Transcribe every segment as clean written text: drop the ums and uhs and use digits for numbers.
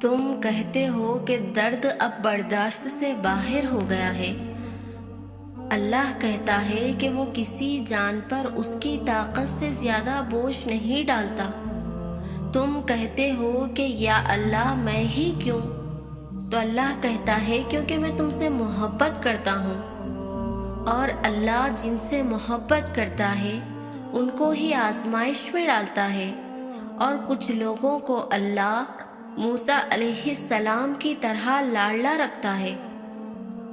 تم کہتے ہو کہ درد اب برداشت سے باہر ہو گیا ہے۔ اللہ کہتا ہے کہ وہ کسی جان پر اس کی طاقت سے زیادہ بوجھ نہیں ڈالتا۔ تم کہتے ہو کہ یا اللہ میں ہی کیوں؟ تو اللہ کہتا ہے کیونکہ میں تم سے محبت کرتا ہوں، اور اللہ جن سے محبت کرتا ہے ان کو ہی آزمائش میں ڈالتا ہے۔ اور کچھ لوگوں کو اللہ موسیٰ علیہ السلام کی طرح لاڈلا رکھتا ہے،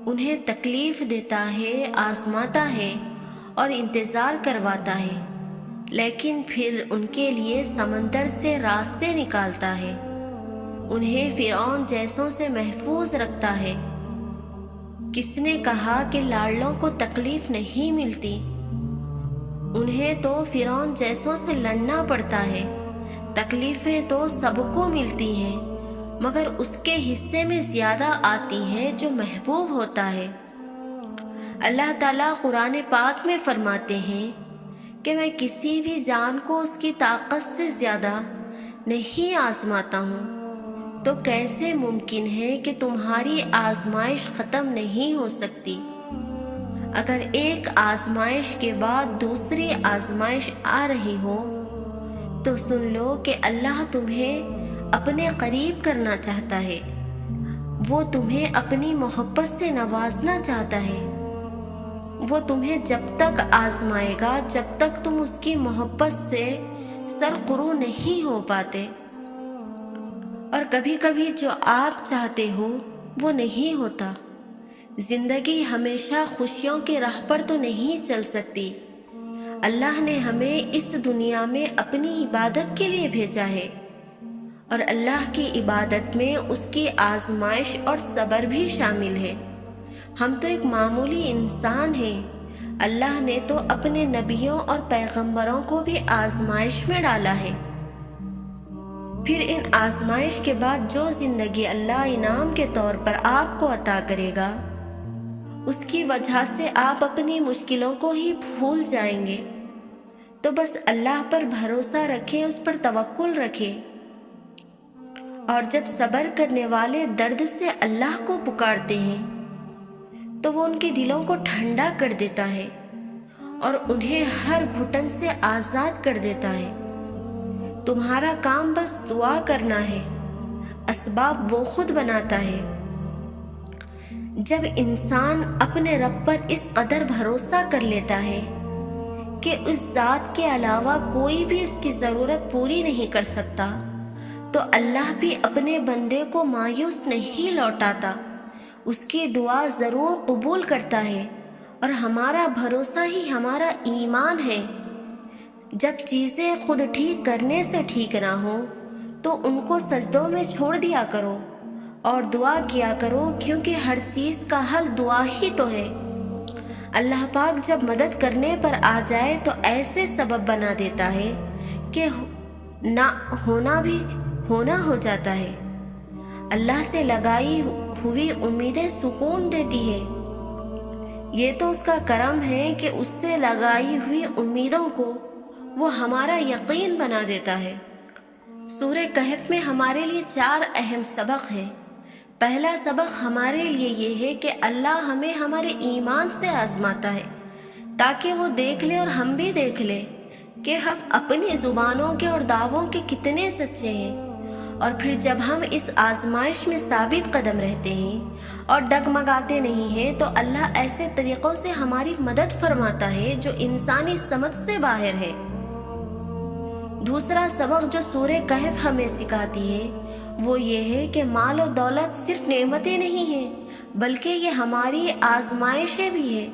انہیں تکلیف دیتا ہے، آزماتا ہے اور انتظار کرواتا ہے، لیکن پھر ان کے لیے سمندر سے راستے نکالتا ہے، انہیں فرعون جیسوں سے محفوظ رکھتا ہے۔ کس نے کہا کہ لاڈلوں کو تکلیف نہیں ملتی؟ انہیں تو فرعون جیسوں سے لڑنا پڑتا ہے۔ تکلیفیں تو سب کو ملتی ہیں، مگر اس کے حصے میں زیادہ آتی ہے جو محبوب ہوتا ہے۔ اللہ تعالیٰ قرآن پاک میں فرماتے ہیں کہ میں کسی بھی جان کو اس کی طاقت سے زیادہ نہیں آزماتا ہوں، تو کیسے ممکن ہے کہ تمہاری آزمائش ختم نہیں ہو سکتی؟ اگر ایک آزمائش کے بعد دوسری آزمائش آ رہی ہو تو سن لو کہ اللہ تمہیں اپنے قریب کرنا چاہتا ہے، وہ تمہیں اپنی محبت سے نوازنا چاہتا ہے۔ وہ تمہیں جب تک آزمائے گا جب تک تم اس کی محبت سے سرقرو نہیں ہو پاتے، اور کبھی کبھی جو آپ چاہتے ہو وہ نہیں ہوتا۔ زندگی ہمیشہ خوشیوں کے راہ پر تو نہیں چل سکتی۔ اللہ نے ہمیں اس دنیا میں اپنی عبادت کے لیے بھیجا ہے، اور اللہ کی عبادت میں اس کی آزمائش اور صبر بھی شامل ہے۔ ہم تو ایک معمولی انسان ہیں، اللہ نے تو اپنے نبیوں اور پیغمبروں کو بھی آزمائش میں ڈالا ہے۔ پھر ان آزمائش کے بعد جو زندگی اللہ انعام کے طور پر آپ کو عطا کرے گا، اس کی وجہ سے آپ اپنی مشکلوں کو ہی بھول جائیں گے۔ تو بس اللہ پر بھروسہ رکھیں، اس پر توکل رکھیں، اور جب صبر کرنے والے درد سے اللہ کو پکارتے ہیں تو وہ ان کے دلوں کو ٹھنڈا کر دیتا ہے اور انہیں ہر گھٹن سے آزاد کر دیتا ہے۔ تمہارا کام بس دعا کرنا ہے، اسباب وہ خود بناتا ہے۔ جب انسان اپنے رب پر اس قدر بھروسہ کر لیتا ہے کہ اس ذات کے علاوہ کوئی بھی اس کی ضرورت پوری نہیں کر سکتا، تو اللہ بھی اپنے بندے کو مایوس نہیں لوٹاتا، اس کی دعا ضرور قبول کرتا ہے، اور ہمارا بھروسہ ہی ہمارا ایمان ہے۔ جب چیزیں خود ٹھیک کرنے سے ٹھیک نہ ہوں تو ان کو سجدوں میں چھوڑ دیا کرو اور دعا کیا کرو، کیونکہ ہر چیز کا حل دعا ہی تو ہے۔ اللہ پاک جب مدد کرنے پر آ جائے تو ایسے سبب بنا دیتا ہے کہ نہ ہونا بھی ہونا ہو جاتا ہے۔ اللہ سے لگائی ہوئی امیدیں سکون دیتی ہے۔ یہ تو اس کا کرم ہے کہ اس سے لگائی ہوئی امیدوں کو وہ ہمارا یقین بنا دیتا ہے۔ سورہ کہف میں ہمارے لیے 4 اہم سبق ہیں۔ پہلا سبق ہمارے لیے یہ ہے کہ اللہ ہمیں ہمارے ایمان سے آزماتا ہے، تاکہ وہ دیکھ لے اور ہم بھی دیکھ لیں کہ ہم اپنی زبانوں کے اور دعووں کے کتنے سچے ہیں۔ اور پھر جب ہم اس آزمائش میں ثابت قدم رہتے ہیں اور ڈگمگاتے نہیں ہیں تو اللہ ایسے طریقوں سے ہماری مدد فرماتا ہے جو انسانی سمجھ سے باہر ہے۔ دوسرا سبق جو سورہ کہف ہمیں سکھاتی ہے وہ یہ ہے کہ مال و دولت صرف نعمتیں نہیں ہیں، بلکہ یہ ہماری آزمائشیں بھی ہیں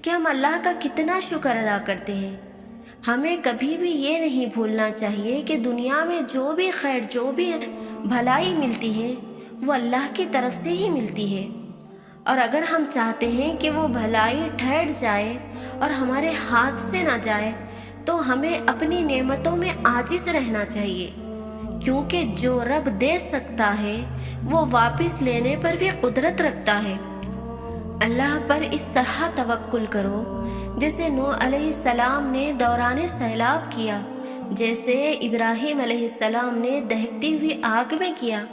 کہ ہم اللہ کا کتنا شکر ادا کرتے ہیں۔ ہمیں کبھی بھی یہ نہیں بھولنا چاہیے کہ دنیا میں جو بھی خیر، جو بھی بھلائی ملتی ہے وہ اللہ کی طرف سے ہی ملتی ہے، اور اگر ہم چاہتے ہیں کہ وہ بھلائی ٹھہر جائے اور ہمارے ہاتھ سے نہ جائے تو ہمیں اپنی نعمتوں میں عاجز رہنا چاہیے، کیونکہ جو رب دے سکتا ہے وہ واپس لینے پر بھی قدرت رکھتا ہے۔ اللہ پر اس طرح توکل کرو جیسے نوح علیہ السلام نے دوران سیلاب کیا، جیسے ابراہیم علیہ السلام نے دہکتی ہوئی آگ میں کیا،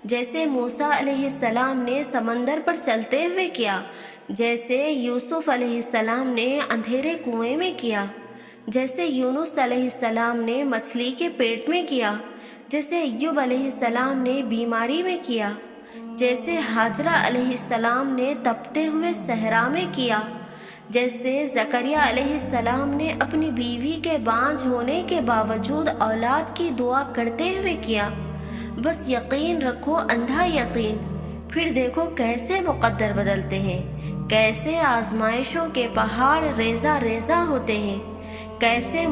جیسے موسیٰ علیہ السلام نے سمندر پر چلتے ہوئے کیا، جیسے یوسف علیہ السلام نے اندھیرے کنویں میں کیا، جیسے یونس علیہ السلام نے مچھلی کے پیٹ میں کیا، جیسے ایوب علیہ السلام نے بیماری میں کیا، جیسے ہاجرہ علیہ السلام نے تپتے ہوئے صحرا میں کیا، جیسے زکریا علیہ السلام نے اپنی بیوی کے بانجھ ہونے کے باوجود اولاد کی دعا کرتے ہوئے کیا۔ بس یقین رکھو، اندھا یقین، پھر دیکھو کیسے مقدر بدلتے ہیں، کیسے آزمائشوں کے پہاڑ ریزہ ریزہ ہوتے ہیں، کیسے